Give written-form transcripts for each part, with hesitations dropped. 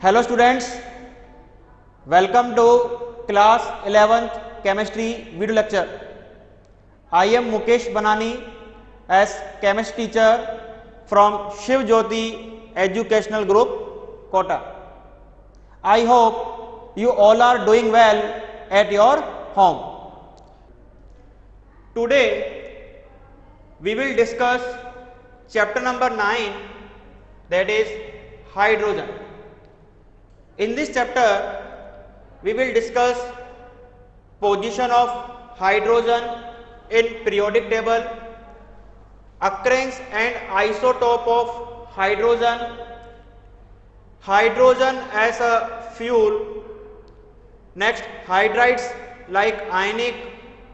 Hello students, welcome to class 11th chemistry video lecture. I am Mukesh Banani as chemistry teacher from Shiv Jyoti Educational Group, Kota. I hope you all are doing well at your home. Today we will discuss chapter number 9, that is hydrogen. In this chapter we will discuss position of hydrogen in periodic table, occurrence and isotope of hydrogen, hydrogen as a fuel, next hydrides like ionic,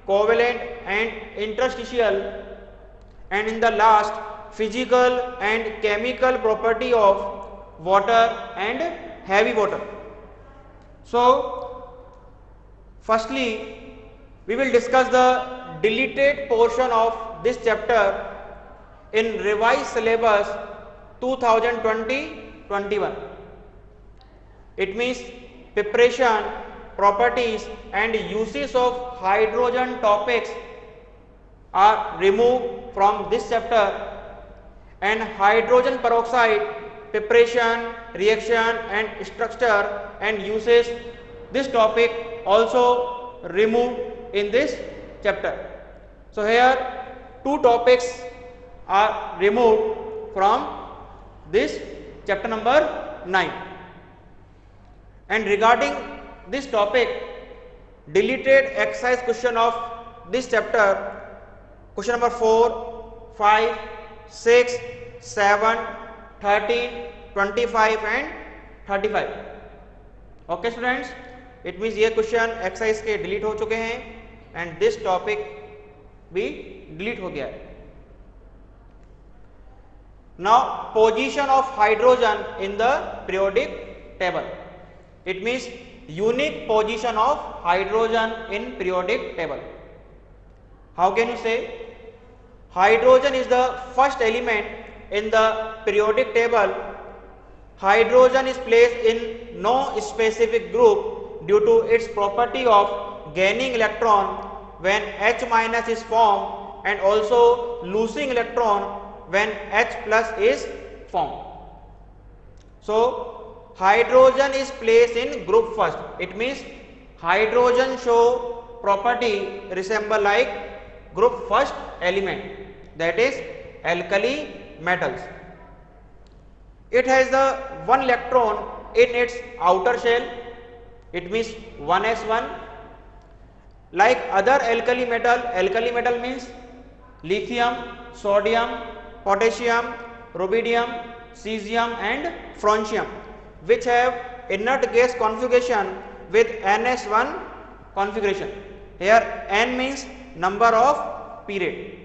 covalent and interstitial, and in the last physical and chemical property of water and heavy water. So firstly we will discuss the deleted portion of this chapter in revised syllabus 2020-21. It means preparation, properties and uses of hydrogen topics are removed from this chapter, and hydrogen peroxide preparation, reaction and structure and uses, this topic also removed in this chapter. So here two topics are removed from this chapter number 9, and regarding this topic, deleted exercise question of this chapter, question number 4, 5, 6, 7, 13, 25 and 35. Okay students, it means ये question exercise के delete हो चुके हैं and this topic भी delete हो गया है. Now position of hydrogen in the periodic table, it means unique position of hydrogen in periodic table. How can you say? Hydrogen is the first element in the periodic table. Hydrogen is placed in no specific group due to its property of gaining electron when H minus is formed and also losing electron when H plus is formed. So hydrogen is placed in group first. It means hydrogen show property resemble like group first element, that is alkali metals. It has the one electron in its outer shell, it means 1s1. Like other alkali metal means lithium, sodium, potassium, rubidium, cesium and francium, which have inert gas configuration with ns1 configuration. Here n means number of period.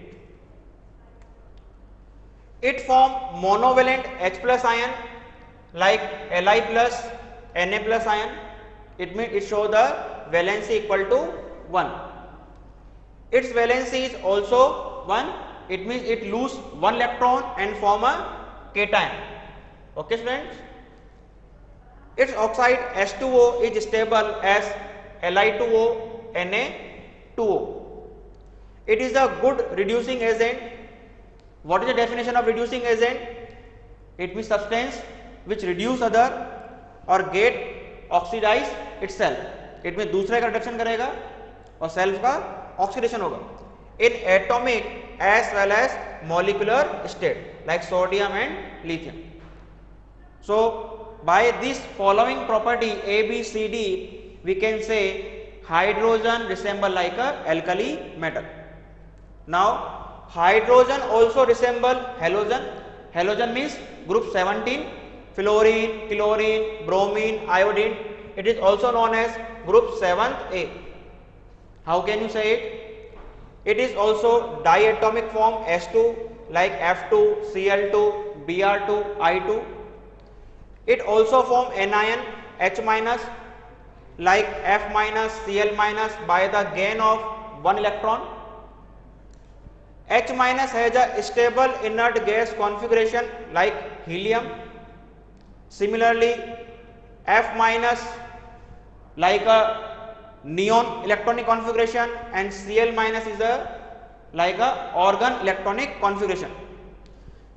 It form monovalent H plus ion like Li plus Na plus ion. It means it show the valency equal to 1. Its valency is also 1. It means it lose one electron and form a cation. Okay students. Its oxide H2O is stable as Li2O, Na2O. It is a good reducing agent. What is the definition of reducing agent? It means substance which reduce other or get oxidize itself. It means दूसरे का reduction करेगा और self का oxidation होगा in atomic as well as molecular state like sodium and lithium. So by this following property A, B, C, D, we can say hydrogen resemble like a alkali metal. Now hydrogen also resemble halogen. Halogen means group 17, fluorine, chlorine, bromine, iodine. It is also known as group 7A. How can you say it? It is also diatomic form S2 like F2, Cl2, Br2, I2. It also form anion H minus like F minus, Cl minus by the gain of one electron. H minus has a stable inert gas configuration like helium. Similarly, F minus like a neon electronic configuration, and Cl minus is a like a organ electronic configuration.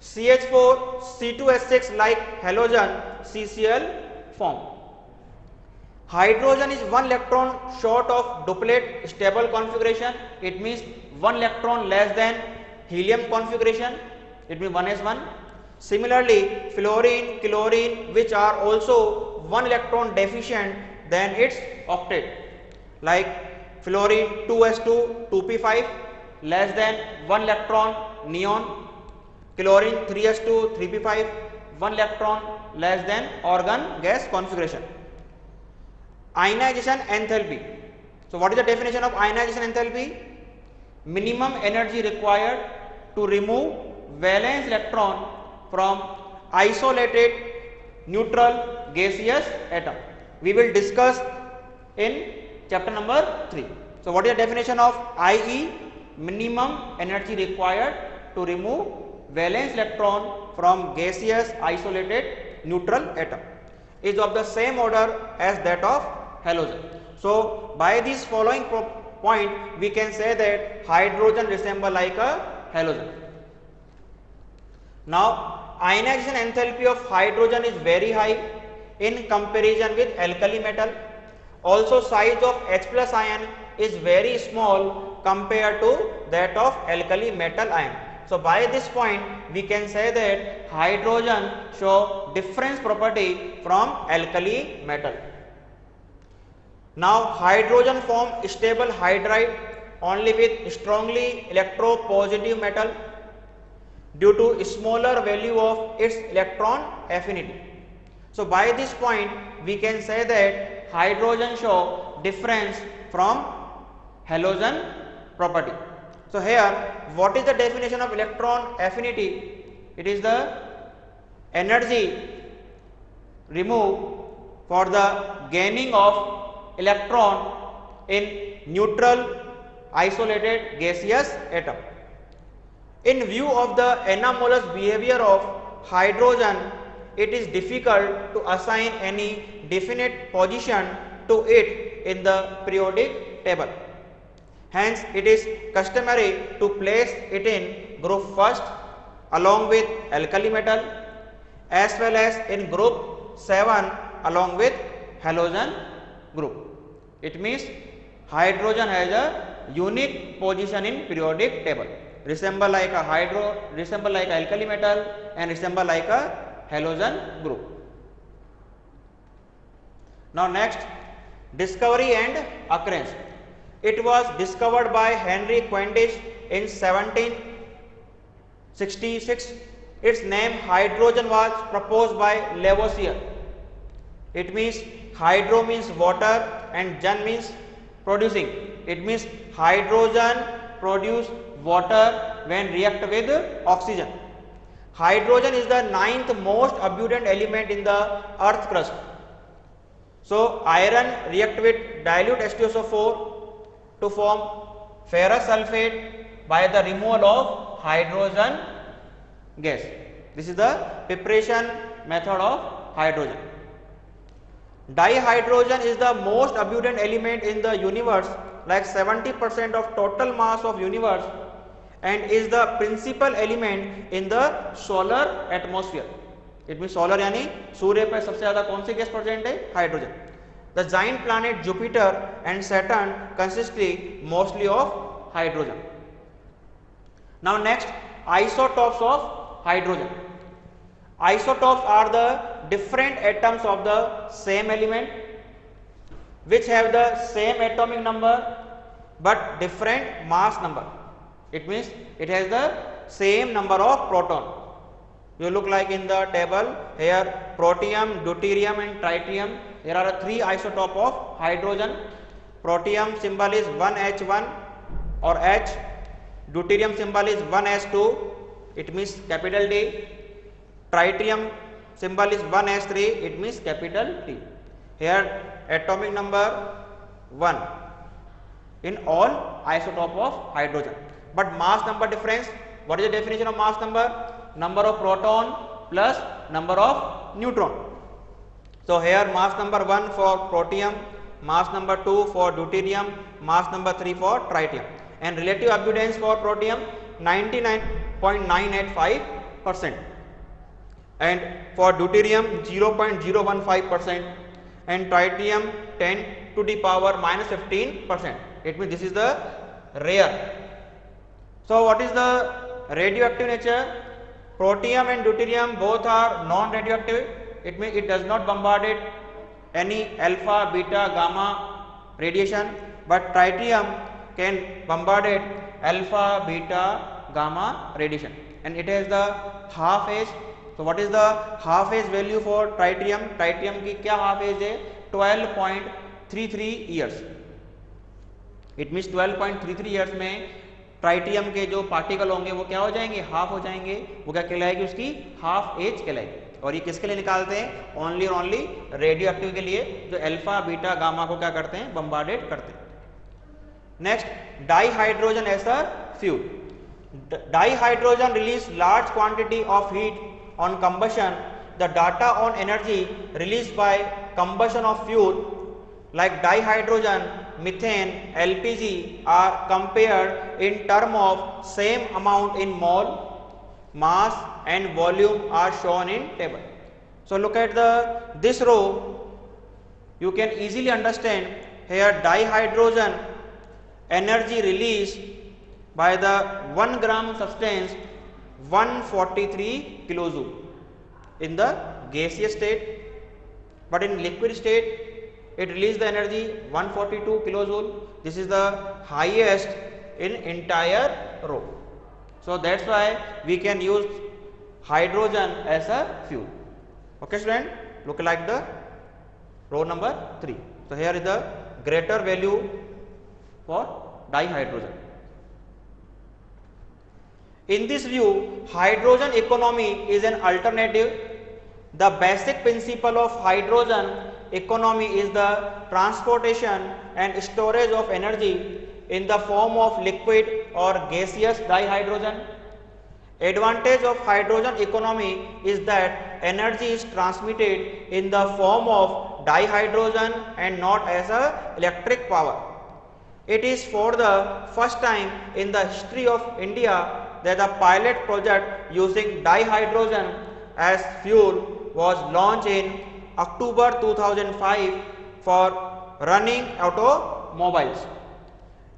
CH4 C2H6 like halogen CCl form. Hydrogen is one electron short of duplet stable configuration. It means one electron less than helium configuration. It means 1s1. Similarly, fluorine, chlorine, which are also one electron deficient than its octet, like fluorine 2s2 2p5 less than one electron neon, chlorine 3s2 3p5 one electron less than argon gas configuration. Ionization enthalpy. So what is the definition of ionization enthalpy? Minimum energy required to remove valence electron from isolated neutral gaseous atom. We will discuss in chapter number 3. So what is the definition of IE? Minimum energy required to remove valence electron from gaseous isolated neutral atom is of the same order as that of halogen. So by this following point we can say that hydrogen resemble like a halogen. Now ionization enthalpy of hydrogen is very high in comparison with alkali metal. Also size of H plus ion is very small compared to that of alkali metal ion. So by this point we can say that hydrogen show difference property from alkali metal. Now hydrogen form stable hydride only with strongly electropositive metal due to smaller value of its electron affinity. So by this point we can say that hydrogen show difference from halogen property. So here what is the definition of electron affinity? It is the energy removed for the gaining of electron in neutral isolated gaseous atom. In view of the anomalous behavior of hydrogen, it is difficult to assign any definite position to it in the periodic table. Hence, it is customary to place it in group first along with alkali metal as well as in group 7 along with halogen group. It means hydrogen has a unique position in periodic table, resemble like a alkali metal and resemble like a halogen group. Now next, discovery and occurrence. It was discovered by Henry Cavendish in 1766. Its name hydrogen was proposed by Lavoisier. It means hydro means water and gen means producing. It means hydrogen produce water when react with oxygen. Hydrogen is the 9th most abundant element in the earth crust. So iron react with dilute H2SO4 to form ferrous sulfate by the removal of hydrogen gas. This is the preparation method of hydrogen. Dihydrogen is the most abundant element in the universe, like 70% of total mass of universe, and is the principal element in the solar atmosphere. It means solar यानी सूर्य पर सबसे ज़्यादा कौन सी gas present है? Hydrogen. The giant planet Jupiter and Saturn consist mostly of hydrogen. Now next, isotopes of hydrogen. Isotopes are the different atoms of the same element which have the same atomic number but different mass number. It means it has the same number of proton. You look like in the table here, protium, deuterium and tritium. There are 3 isotopes of hydrogen. Protium symbol is 1H1 or H. Deuterium symbol is 1S2. It means capital D. Tritium symbol is 1S3. It means capital T. Here atomic number 1 in all isotope of hydrogen. But mass number difference. What is the definition of mass number? Number of proton plus number of neutron. So here mass number 1 for protium, mass number 2 for deuterium, mass number 3 for tritium, and relative abundance for protium 99.985%, and for deuterium 0.015%, and tritium 10 to the power minus 15%. It means this is the rare. So what is the radioactive nature? Protium and deuterium both are non-radioactive. It means it does not bombard any alpha, beta, gamma radiation, but tritium can bombard alpha, beta, gamma radiation, and it has the half age. So what is the half age value for tritium? Tritium की क्या half age है? 12.33 years. It means 12.33 years में tritium के जो particle होंगे वो क्या हो जाएंगे? हाफ हो जाएंगे. वो क्या कहलाएगी? उसकी हाफ एज कहलाएगी. और ये किसके लिए निकालते हैं? ओनली और ओनली रेडियो एक्टिव के लिए, जो अल्फा, बीटा, गामा को क्या करते हैं? बम्बार्डेड करते हैं. Next, dihydrogen as a fuel. Dihydrogen release large quantity of heat on combustion. The data on energy release by combustion of fuel like dihydrogen, methane, LPG are compared in term of same amount in mole, mass and volume are shown in table. So look at this row, you can easily understand here dihydrogen energy released by the 1 gram substance 143 kilojoule in the gaseous state, but in liquid state it released the energy 142 kilojoule. This is the highest in entire row. So that's why we can use hydrogen as a fuel. Okay student, look like the row number 3. So here is the greater value for dihydrogen. In this view, hydrogen economy is an alternative. The basic principle of hydrogen economy is the transportation and storage of energy in the form of liquid or gaseous dihydrogen. Advantage of hydrogen economy is that energy is transmitted in the form of dihydrogen and not as a electric power. It is for the first time in the history of India that a pilot project using dihydrogen as fuel was launched in October 2005 for running automobiles.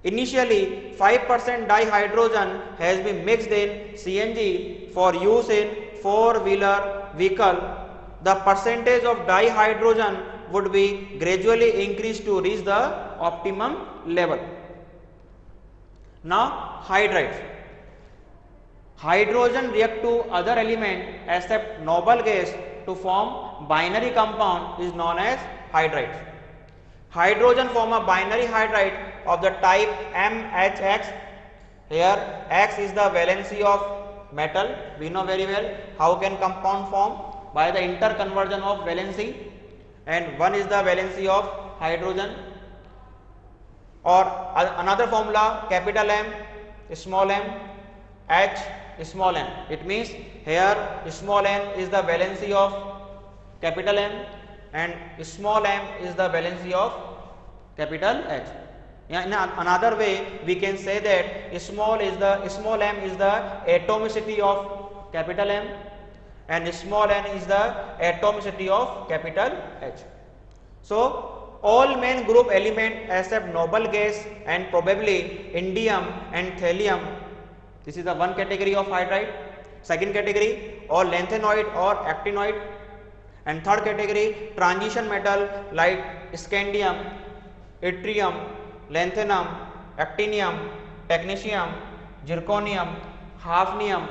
Initially, 5% dihydrogen has been mixed in CNG for use in four-wheeler vehicle. The percentage of dihydrogen would be gradually increased to reach the optimum level. Now, hydrides. Hydrogen react to other element except noble gas to form binary compound is known as hydrides. Hydrogen form a binary hydride of the type MHX. Here X is the valency of metal. We know very well how can compound form by the interconversion of valency, and 1 is the valency of hydrogen. Or another formula, capital M, small m, H, small m. It means here small m is the valency of capital M and small m is the valency of capital H. In another way we can say that small m is the atomicity of capital M and small n is the atomicity of capital H. So all main group element except noble gas and probably indium and thallium. This is the one category of hydride. Second category, all lanthanoid or actinoid, and third category transition metal like scandium, yttrium, lanthanum, actinium, technetium, zirconium, hafnium,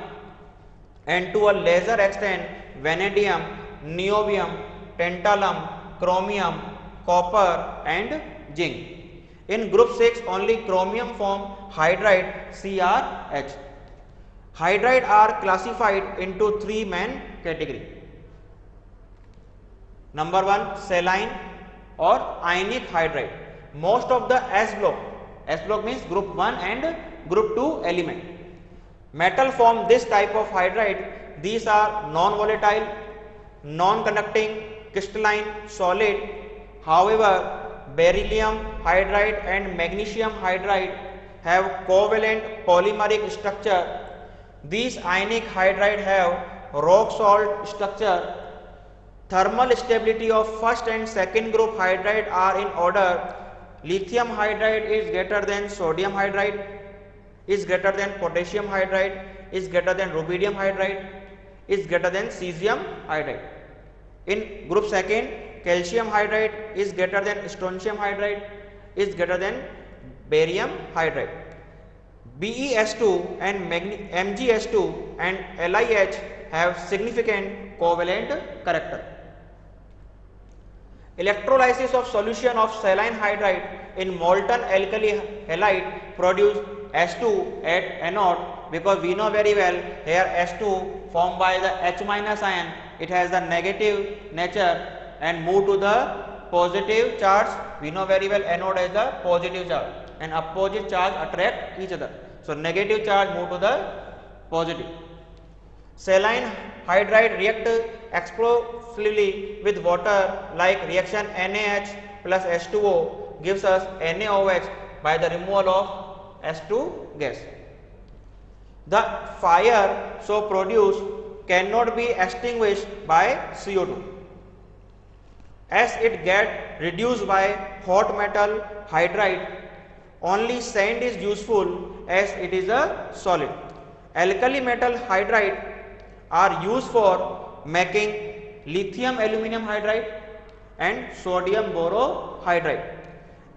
and to a lesser extent vanadium, niobium, tantalum, chromium, copper and zinc. In group 6 only chromium form hydride CrH. Hydride are classified into 3 main categories. Number 1, saline or ionic hydride. Most of the S block means group 1 and group 2 element. Metal form this type of hydride. These are non-volatile, non-conducting crystalline solid. However, beryllium hydride and magnesium hydride have covalent polymeric structure. These ionic hydride have rock salt structure. Thermal stability of first and second group hydride are in order. Lithium hydride is greater than sodium hydride, is greater than potassium hydride, is greater than rubidium hydride, is greater than cesium hydride. In group second, calcium hydride is greater than strontium hydride, is greater than barium hydride. BeS2 and MgS2 and LiH have significant covalent character. Electrolysis of solution of saline hydride in molten alkali halide produce S2 at anode, because we know very well here S2 formed by the H- ion, it has the negative nature and move to the positive charge. We know very well anode has the positive charge and opposite charge attract each other. So negative charge move to the positive. Saline hydride react explosively with water, like reaction NaH plus H2O gives us NaOH by the removal of H2 gas. The fire so produced cannot be extinguished by CO2 as it gets reduced by hot metal hydride. Only sand is useful as it is a solid. Alkali metal hydride are used for making lithium aluminum hydride and sodium borohydride.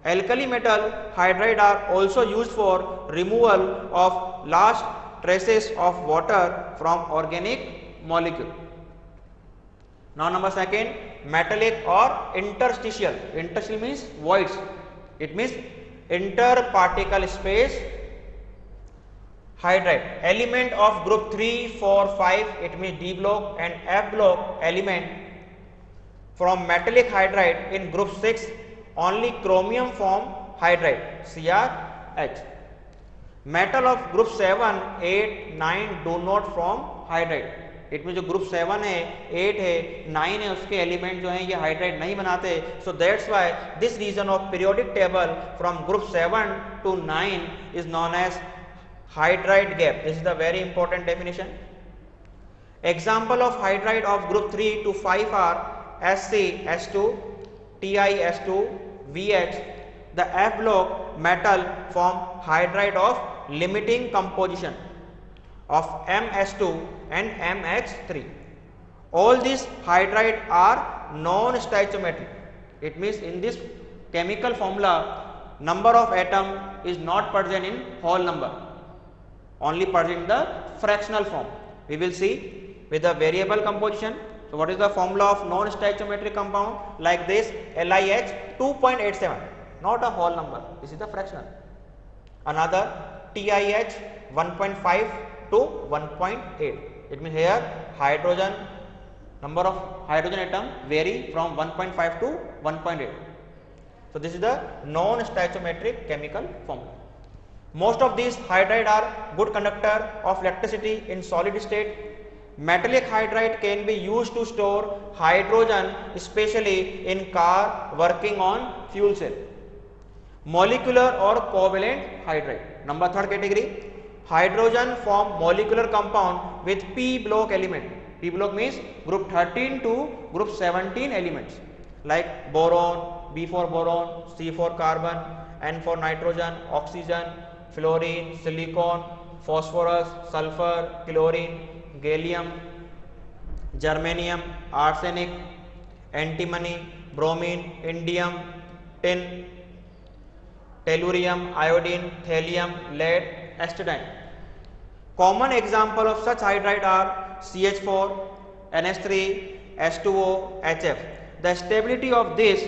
Alkali metal hydride are also used for removal of last traces of water from organic molecule. Now number second, metallic or interstitial. Interstitial means voids. It means interparticle space hydride. Element of group 3, 4, 5, it means D block and F block element from metallic hydride. In group 6, only chromium form hydride CrH. Metal of group 7, 8, 9 do not form hydride. It में जो group 7 है, 8 है, 9 है, उसके element जो हैं ये hydride नहीं बनाते. So that's why this region of periodic table from group 7 to 9 is known as hydride gap. This is the very important definition. Example of hydride of group 3 to 5 are Sc H2, TiS2, VH. The F block metal form hydride of limiting composition of MS2 and MH3. All these hydride are non-stoichiometric. It means in this chemical formula number of atom is not present in whole number, only present in the fractional form. We will see with the variable composition. So what is the formula of non-stoichiometric compound? Like this, LiH 2.87, not a whole number, this is the fractional. Another TiH 1.5 to 1.8. It means here hydrogen, number of hydrogen atom vary from 1.5 to 1.8. So this is the non-stoichiometric chemical formula. Most of these hydride are good conductor of electricity in solid state. Metallic hydride can be used to store hydrogen, especially in car working on fuel cell. Molecular or covalent hydride. Number third category, hydrogen form molecular compound with p block element. P block means group 13 to group 17 elements like boron, B for boron, C for carbon, N for nitrogen, oxygen, fluorine, silicon, phosphorus, sulfur, chlorine, gallium, germanium, arsenic, antimony, bromine, indium, tin, tellurium, iodine, thallium, lead, acetylene. Common example of such hydride are CH4, NH3, H2O, HF. The stability of this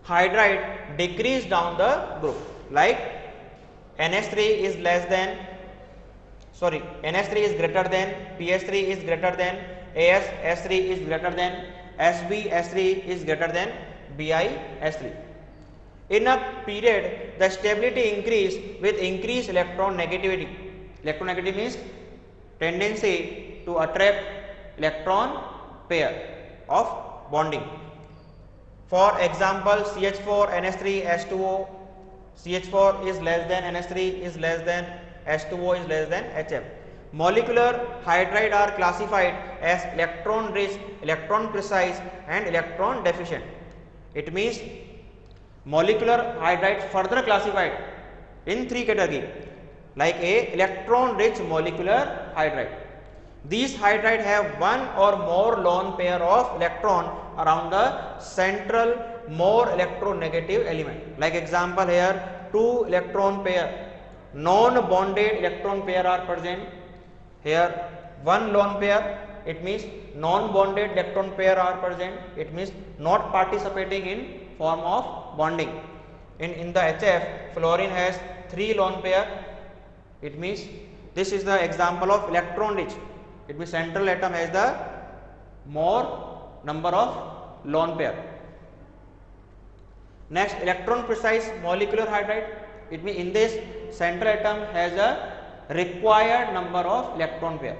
hydride decrease down the group, like NH3 is less than, NH3 is greater than, PH3 is greater than, AS3 is greater than, SbS3 is greater than BiS3. In a period, the stability increase with increased electron negativity. Electron negativity means tendency to attract electron pair of bonding. For example, CH4 NH3 H2O, CH4 is less than NH3 is less than H2O is less than HF. Molecular hydride are classified as electron rich, electron precise and electron deficient. It means molecular hydride further classified in three categories, like a electron rich molecular hydride. These hydride have one or more lone pair of electron around the central more electronegative element. Like example here, two electron pair, non-bonded electron pair are present. Here one lone pair, it means non-bonded electron pair are present. It means not participating in form of bonding. In the HF, fluorine has three lone pair. It means this is the example of electron rich. It means central atom has the more number of lone pair. Next, electron precise molecular hydride. It means in this central atom has a required number of electron pair.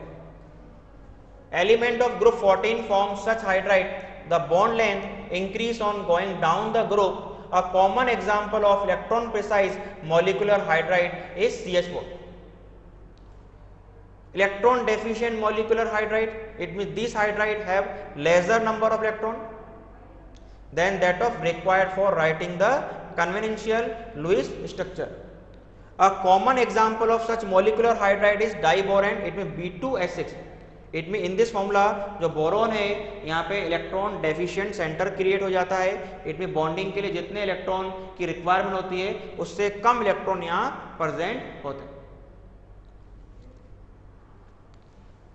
Element of group 14 forms such hydride. The bond length increase on going down the group. A common example of electron precise molecular hydride is CH4. Electron deficient molecular hydride, it means these hydride have lesser number of electron than that of required for writing the conventional Lewis structure. A common example of such molecular hydride is diboron, it means B2H6. It means in this formula जो boron है यहाँ पे electron deficient centre create हो जाता है. It mean bonding के लिए जितने इलेक्ट्रॉन की रिक्वायरमेंट होती है उससे कम इलेक्ट्रॉन यहाँ प्रेजेंट होते हैं.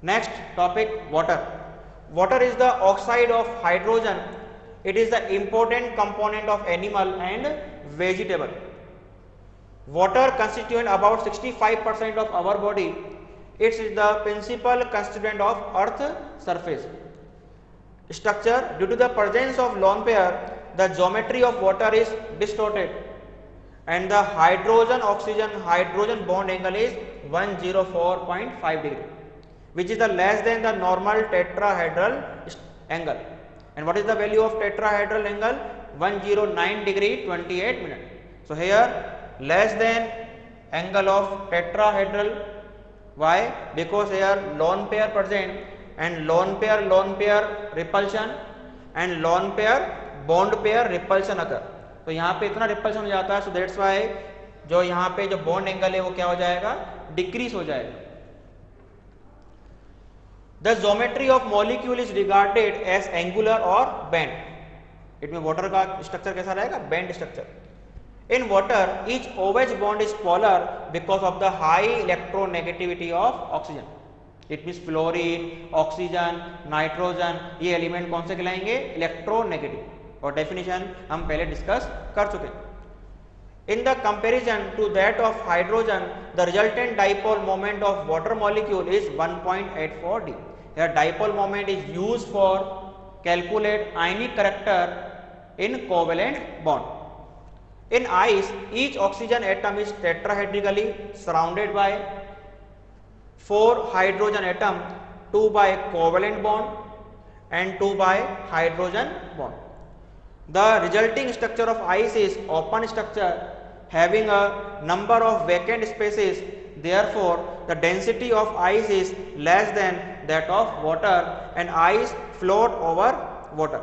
Next topic, water. Water is the oxide of hydrogen. It is the important component of animal and vegetable. Water constituent about 65% of our body. It is the principal constituent of earth surface. Structure, due to the presence of lone pair, the geometry of water is distorted and the hydrogen oxygen hydrogen bond angle is 104.5 degree, which is the less than the normal tetrahedral angle. And what is the value of tetrahedral angle? 109 degree 28 minutes. So here less than angle of tetrahedral. Why? Because here lone pair present and lone pair repulsion and lone pair bond pair repulsion occur. तो यहाँ पे इतना repulsion हो जाता है. So that's why जो यहाँ पे जो बॉन्ड एंगल है वो क्या हो जाएगा, डिक्रीज हो जाएगा. The geometry of molecule is regarded as angular or bent. It means water का स्ट्रक्चर कैसा रहेगा, bent structure. In water, each OH bond is polar because of the high electronegativity of oxygen. It means fluorine, oxygen, nitrogen, ये element कौन से कहलाएंगे, electronegative. और definition हम पहले डिस्कस कर चुके हैं. In the comparison to that of hydrogen, the resultant dipole moment of water molecule is 1.84 D. Here dipole moment is used for calculate ionic character in covalent bond. In ice, each oxygen atom is tetrahedrically surrounded by 4 hydrogen atom, 2 by covalent bond and 2 by hydrogen bond. The resulting structure of ice is open structure having a number of vacant spaces. Therefore, the density of ice is less than that of water and ice float over water.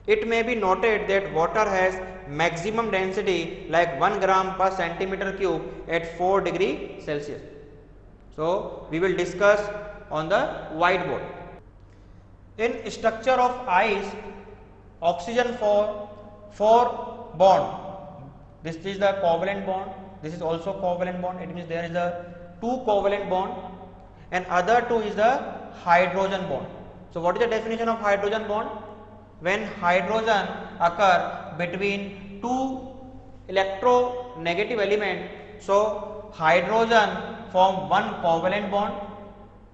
It may be noted that water has maximum density like 1 gram per centimeter cube at 4 degree Celsius. So, we will discuss on the whiteboard. In structure of ice, oxygen for 4 bond. This is the covalent bond. This is also covalent bond. It means there is a 2 covalent bond and other 2 is the hydrogen bond. So, what is the definition of hydrogen bond? When hydrogen occur between 2 electronegative element, so hydrogen form one covalent bond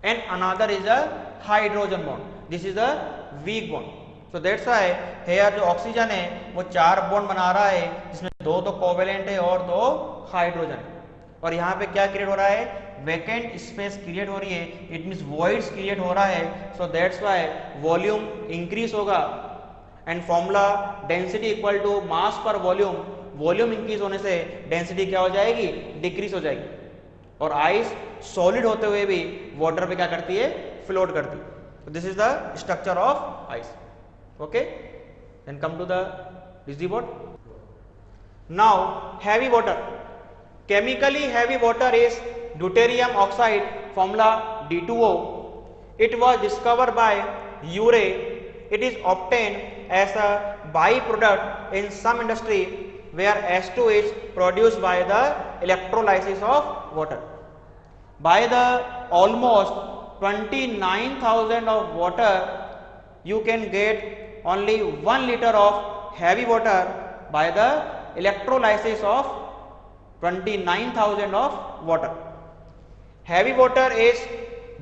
and another is a hydrogen bond. This is a weak bond. So that's why here जो oxygen है वो 4 bond बना रहा है जिसमें 2 तो covalent है और 2 हाइड्रोजन. और यहाँ पे क्या क्रिएट हो रहा है, वैकेंट स्पेस क्रिएट हो रही है, इट मीन्स वॉइड्स क्रिएट हो रहा है, so that's why volume increase होगा and formula density equal to mass per volume, volume increase होने से डेंसिटी क्या हो जाएगी, डिक्रीज हो जाएगी। और आइस सॉलिड होते हुए भी वाटर पे क्या करती है, फ्लोट करती है। This is the structure of ice. Okay, then come to the busy board. Now heavy water, chemically heavy water is deuterium oxide, formula D2O. It was discovered by Urey. It is obtained as a byproduct in some industry where H2 is produced by the electrolysis of water. By the almost 29,000 of water, you can get only 1 liter of heavy water by the electrolysis of 29,000 of water. Heavy water is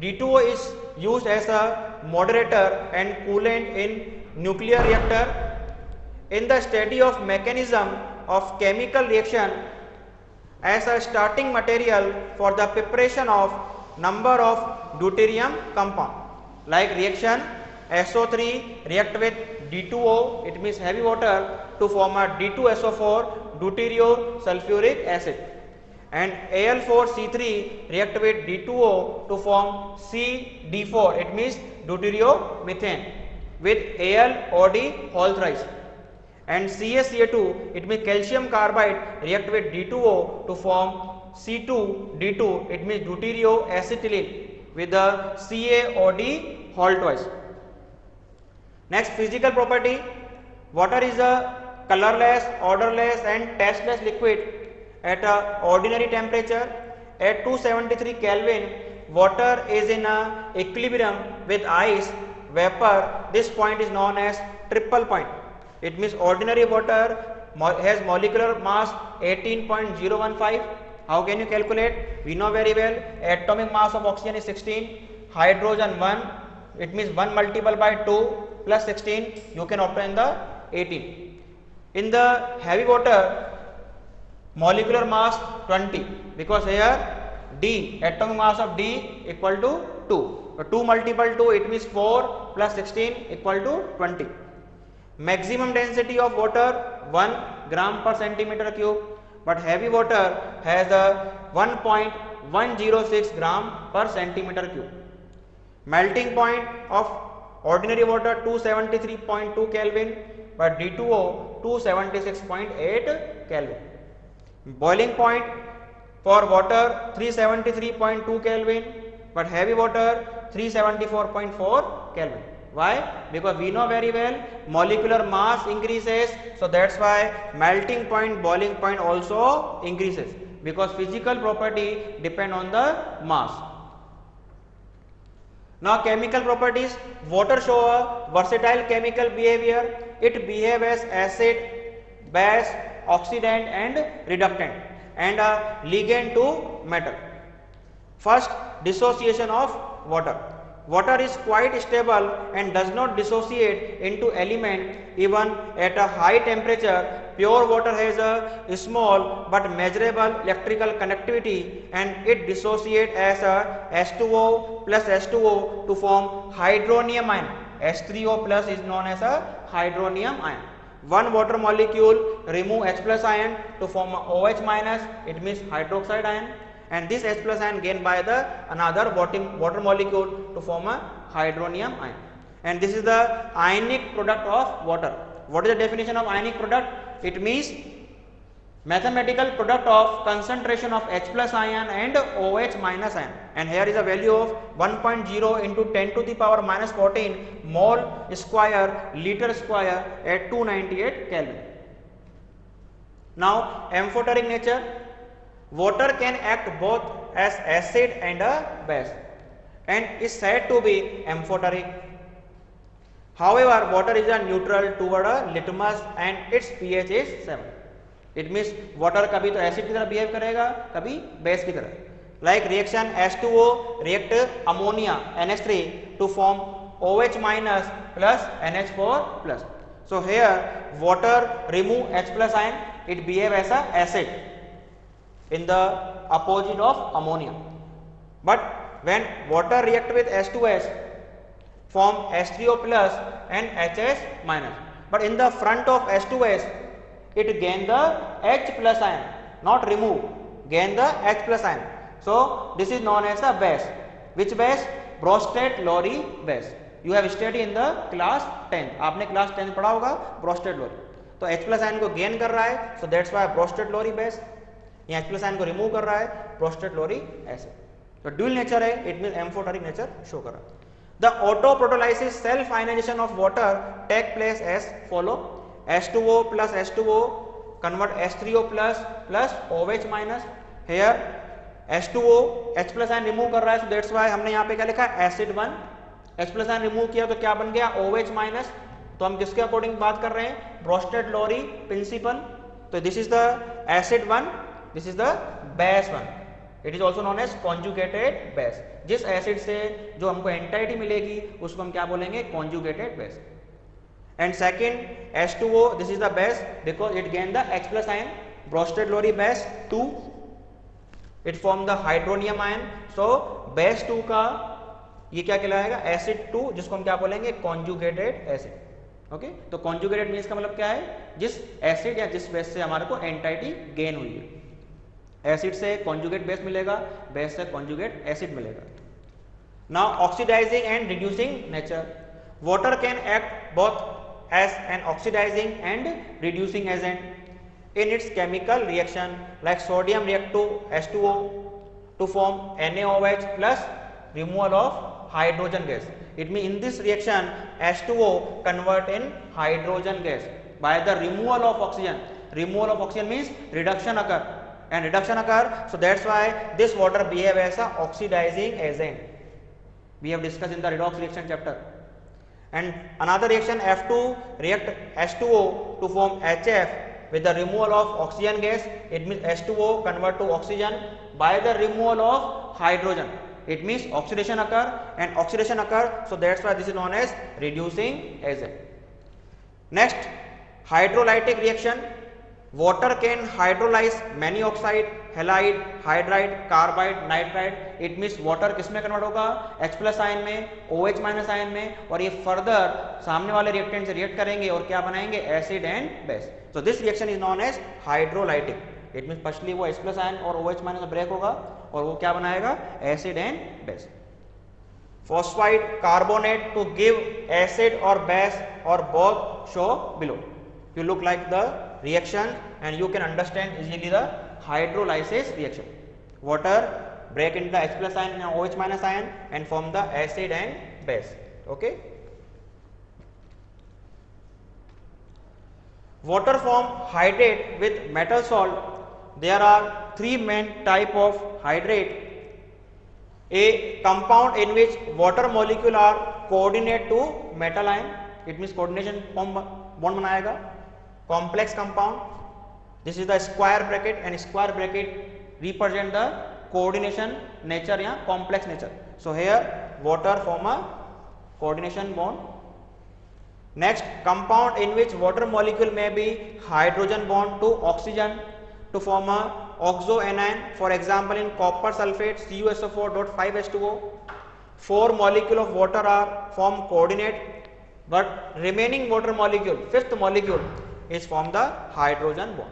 D2O is used as a moderator and coolant in nuclear reactor. In the study of mechanism of chemical reaction as a starting material for the preparation of number of deuterium compound, like reaction SO3 react with D2O, it means heavy water, to form a D2SO4 deuteriosulfuric acid, and Al4C3 react with D2O to form CD4, it means deuteriomethane with AlOD whole thrice, and CaCa2, it means calcium carbide react with D2O to form C2D2, it means deuterioacetylene with the CaOD whole twice. Next, physical property. Water is a colorless, odorless and tasteless liquid at a ordinary temperature. At 273 Kelvin, water is in a equilibrium with ice vapor. This point is known as triple point. It means ordinary water has molecular mass 18.015. How can you calculate? We know very well, atomic mass of oxygen is 16, hydrogen 1, it means 1 multiplied by 2 plus 16, you can obtain the 18. In the heavy water, molecular mass 20, because here D, atomic mass of D equal to 2. So 2 multiplied 2, it means 4 plus 16 equal to 20. Maximum density of water 1 gram per centimeter cube, but heavy water has a 1.106 gram per centimeter cube. Melting point of ordinary water 273.2 Kelvin, but D2O 276.8 Kelvin. Boiling point for water 373.2 Kelvin, but heavy water 374.4 Kelvin. Why? Because we know very well molecular mass increases, so that's why melting point, boiling point also increases, because physical property depend on the mass. Now chemical properties. Water show a versatile chemical behavior. It behaves as acid, base, oxidant and reductant, and a ligand to metal. First, dissociation of water. Water is quite stable and does not dissociate into element even at a high temperature. Pure water has a small but measurable electrical conductivity, and it dissociates as a H2O plus H2O to form hydronium ion. H3O plus is known as a hydronium ion. One water molecule remove H plus ion to form a OH minus, it means hydroxide ion, and this H plus ion gained by the another water molecule to form a hydronium ion. And this is the ionic product of water. What is the definition of ionic product? It means mathematical product of concentration of H plus ion and OH minus ion. And here is a value of 1.0 into 10 to the power minus 14 mole square liter square at 298 Kelvin. Now amphoteric nature. Water can act both as acid and a base and is said to be amphoteric. However, water is a neutral toward a litmus and its pH is 7. It means water कभी तो acid की तरह behave करेगा, कभी base की तरह. Like reaction H2O react ammonia NH3 to form OH minus plus NH4 plus. So here water remove H plus ion, it behave as a acid. in the opposite of ammonia. But when water react with H2S, form H3O plus and HS minus. But in the front of H2S, it gain the H plus ion, not remove, gain the H plus ion. So this is known as a base. Which base? Bronsted-Lowry base. You have studied in the class 10. आपने class 10 पढ़ा होगा Bronsted-Lowry. तो H plus ion को gain कर रहा है, so that's why Bronsted-Lowry base. यहाँ H plus ion को remove कर रहा है, Bronsted-Lowry acid. तो dual nature है, it means amphoteric nature show कर रहा है. The autoprotolysis self ionization of water take place as follow: H2O plus H2O convert H3O plus OH minus. Here H2O H plus ion remove कर रहा है, so that's why हमने यहाँ पे क्या लिखा है acid 1. H plus ion remove किया तो क्या बन गया OH minus. तो हम किसके अकॉर्डिंग बात कर रहे हैं? Bronsted-Lowry principal. तो this is the acid 1, this is the base 1. It is also known as conjugated base. जिस एसिड से जो हमको एंटाइटी मिलेगी उसको हम क्या बोलेंगे? conjugated base. And second H2O, this is the base because it gain the H plus ion. Bronsted-Lowry base 2, it form the hydronium ion. So base 2 का ये क्या कहलाएगा? एसिड 2, जिसको हम क्या बोलेंगे? conjugated acid. ओके, तो conjugated मीन्स का मतलब क्या है? जिस एसिड या जिस बेस से हमारे को एंटाइटी गेन हुई है. एसिड से conjugate बेस मिलेगा, बेस से conjugate एसिड मिलेगा. Now oxidizing and reducing nature. Water can act both as an oxidizing and reducing agent in its chemical reaction, like sodium react to H2O to form NaOH plus removal of hydrogen gas. It means in this reaction H2O convert in hydrogen gas by the removal of oxygen. Removal of oxygen means reduction occur, and reduction occur, so that's why this water behave as a oxidizing agent. We have discussed in the redox reaction chapter. And another reaction F2 react H2O to form HF with the removal of oxygen gas. It means H2O convert to oxygen by the removal of hydrogen. It means oxidation occur, and oxidation occur, so that's why this is known as reducing agent. Next, hydrolytic reaction. Water can hydrolyze many oxide, halide, hydride, carbide, nitride. It means water किसमें convert होगा? H plus ion में, OH minus ion में, और ये further सामने वाले reactant से react करेंगे और क्या बनाएंगे? Acid and base. So this reaction is known as hydrolytic. It means firstly वो H plus आयन और OH माइनस ब्रेक होगा और वो क्या बनाएगा? Acid and base. Phosphide, carbonate to give acid or base or both show below. You look like the reaction and you can understand easily the hydrolysis reaction. Water break into the H plus ion and OH minus ion and form the acid and base. Okay. Water form hydrate with metal salt. There are three main type of hydrate. A compound in which water molecule are coordinate to metal ion. It means coordination bond बनाएगा. Complex compound, this is the square bracket, and square bracket represent the coordination nature या complex nature. So here water form a coordination bond. Next, compound in which water molecule may be hydrogen bond to oxygen to form a oxoanion. For example, in copper sulfate CuSO4.5H2O, 4 molecule of water are form coordinate, but remaining water molecule, fifth molecule, is from the hydrogen bond.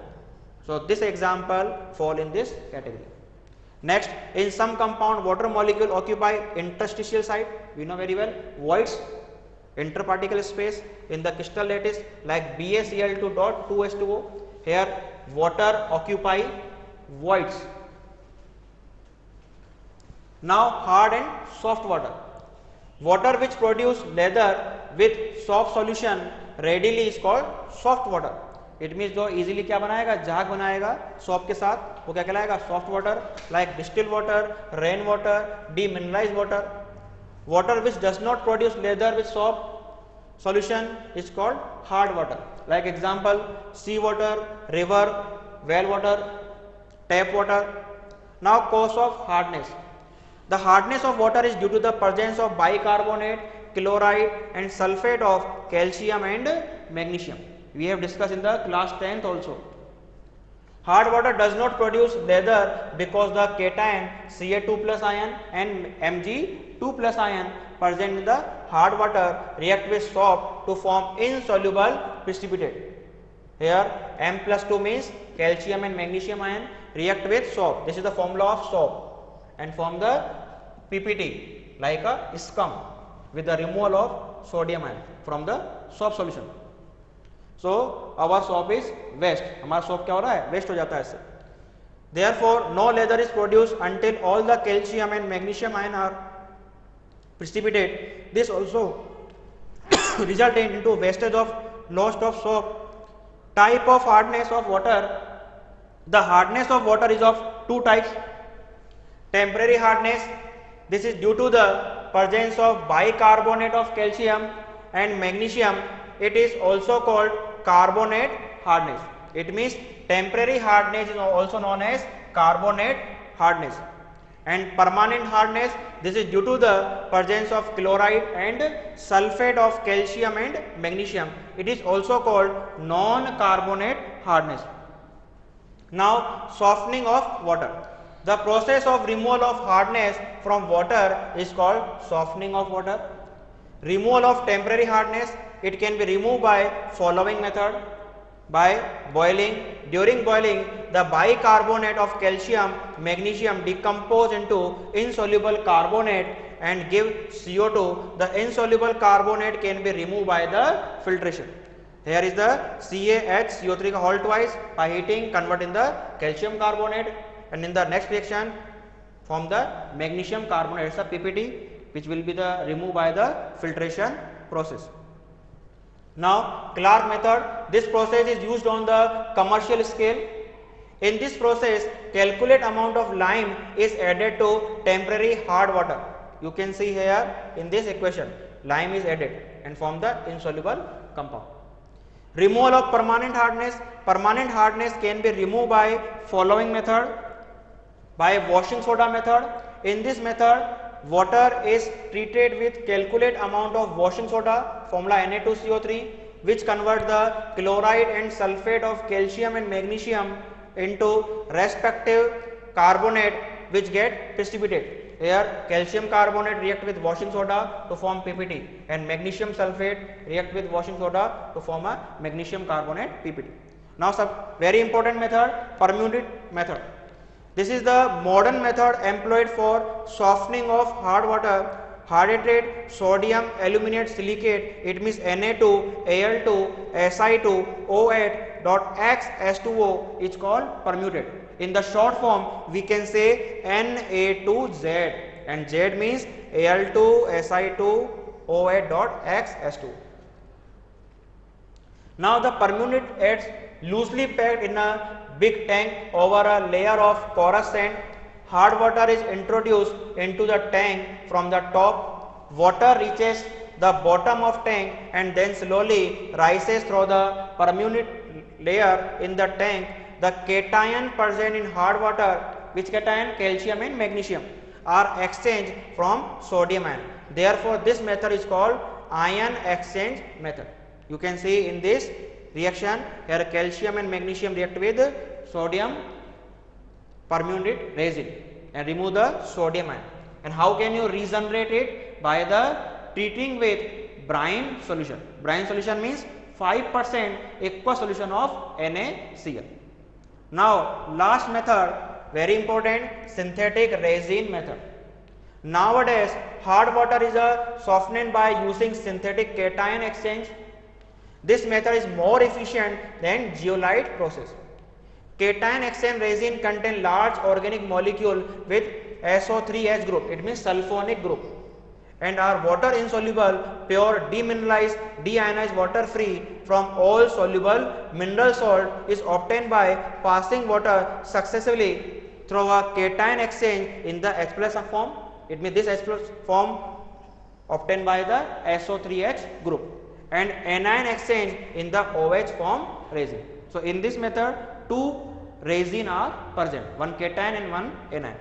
So this example fall in this category. Next, in some compound water molecule occupy interstitial site. We know very well voids, interparticle space in the crystal lattice, like BaCl2.2H2O. Here water occupy voids. Now hard and soft water. Water which produce leather with soft solution readily is called soft water. It means जो easily क्या बनाएगा? झाग बनाएगा soap के साथ, वो क्या कहलाएगा? soft water. Like distilled water, rain water, demineralized water. Water which does not produce leather with soap solution is called hard water. Like example, sea water, river, well water, tap water. Now cause of hardness. The hardness of water is due to the presence of bicarbonate, chloride and sulfate of calcium and magnesium. We have discussed in the class 10th also. Hard water does not produce leather because the cation Ca2 plus ion and Mg2 plus ion present in the hard water react with soap to form insoluble precipitate. Here M plus 2 means calcium and magnesium ion react with soap. This is the formula of soap and form the PPT like a scum with the removal of sodium ion from the soap solution. So our soap is waste. हमारा soap क्या हो रहा है? Waste हो जाता है इससे. Therefore, no leather is produced until all the calcium and magnesium ion are precipitate. This also resulting into wastage of loss of soap. Type of hardness of water. The hardness of water is of two types. Temporary hardness. This is due to the presence of bicarbonate of calcium and magnesium. It is also called carbonate hardness. It means temporary hardness is also known as carbonate hardness. And permanent hardness, this is due to the presence of chloride and sulfate of calcium and magnesium. It is also called non-carbonate hardness. Now, softening of water. The process of removal of hardness from water is called softening of water. Removal of temporary hardness, it can be removed by following method. By boiling. During boiling, the bicarbonate of calcium, magnesium decompose into insoluble carbonate and give CO2. The insoluble carbonate can be removed by the filtration. Here is the CaHCO3 whole twice by heating convert in the calcium carbonate, and in the next reaction form the magnesium carbonate. It's a PPT which will be the removed by the filtration process. Now, Clark method. This process is used on the commercial scale. In this process, calculate amount of lime is added to temporary hard water. You can see here in this equation, lime is added and form the insoluble compound. Removal of permanent hardness. Permanent hardness can be removed by following method. By washing soda method. In this method, water is treated with calculate amount of washing soda, formula Na2CO3, which convert the chloride and sulfate of calcium and magnesium into respective carbonate which get precipitate. Here calcium carbonate react with washing soda to form PPT and magnesium sulfate react with washing soda to form a magnesium carbonate PPT. Now some very important method, permuted method. This is the modern method employed for softening of hard water. Hydrated sodium aluminate silicate, it means Na2, Al2, Si2, O8 dot X S2O is called permuted. In the short form, we can say Na2Z, and Z means Al2, Si2, O8 dot X S2. Now the permuted adds loosely packed in a big tank over a layer of porous sand. Hard water is introduced into the tank from the top. Water reaches the bottom of tank and then slowly rises through the permuted layer in the tank. The cation present in hard water, which cation? Calcium and magnesium, are exchanged from sodium ion. Therefore, this method is called ion exchange method. You can see in this reaction here calcium and magnesium react with sodium permuted resin and remove the sodium ion. And how can you regenerate it? By the treating with brine solution. Brine solution means 5% aqueous solution of NaCl. Now last method, very important, synthetic resin method. Nowadays hard water is softened by using synthetic cation exchange. This method is more efficient than zeolite process. Cation exchange resin contain large organic molecule with SO3H group, it means sulfonic group, and are water insoluble, pure demineralized, deionized, water free from all soluble mineral salt is obtained by passing water successively through a cation exchange in the H plus form. It means this H plus form obtained by the SO3H group, and anion exchange in the OH form resin. So in this method, two resin are present, one cation and one anion.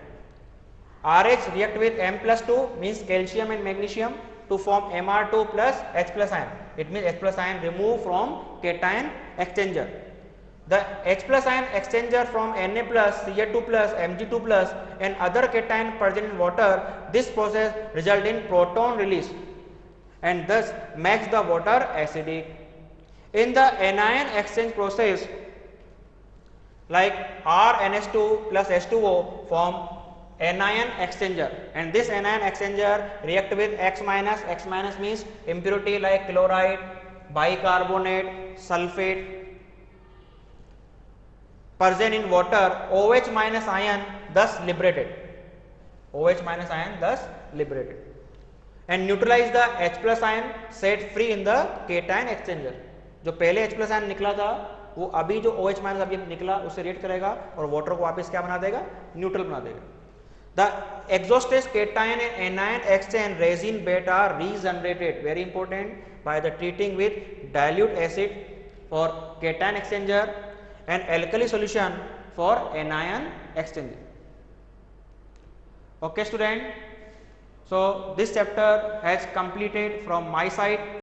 RH react with M plus 2 means calcium and magnesium to form Mr2 plus H plus ion. It means H plus ion removed from cation exchanger. The H plus ion exchanger from Na plus, Ca2 plus, Mg2 plus and other cation present in water, this process result in proton release and thus makes the water acidic. In the anion exchange process, like RNH2 plus H2O form anion exchanger, and this anion exchanger react with X minus means impurity like chloride, bicarbonate, sulfate present in water, OH minus ion thus liberated, OH minus ion thus liberated and neutralize the H plus ion set free in the cation exchanger. जो पहले H plus ion निकला था वो अभी जो OH minus अभी निकला उससे रिएक्ट करेगा और वाटर को वापस क्या बना देगा, न्यूट्रल बना देगा. The exhausted cation and anion exchange resin beta are regenerated, very important, by the treating with dilute acid for cation exchanger and alkali solution for anion exchanger. Okay student, so this chapter has completed from my side.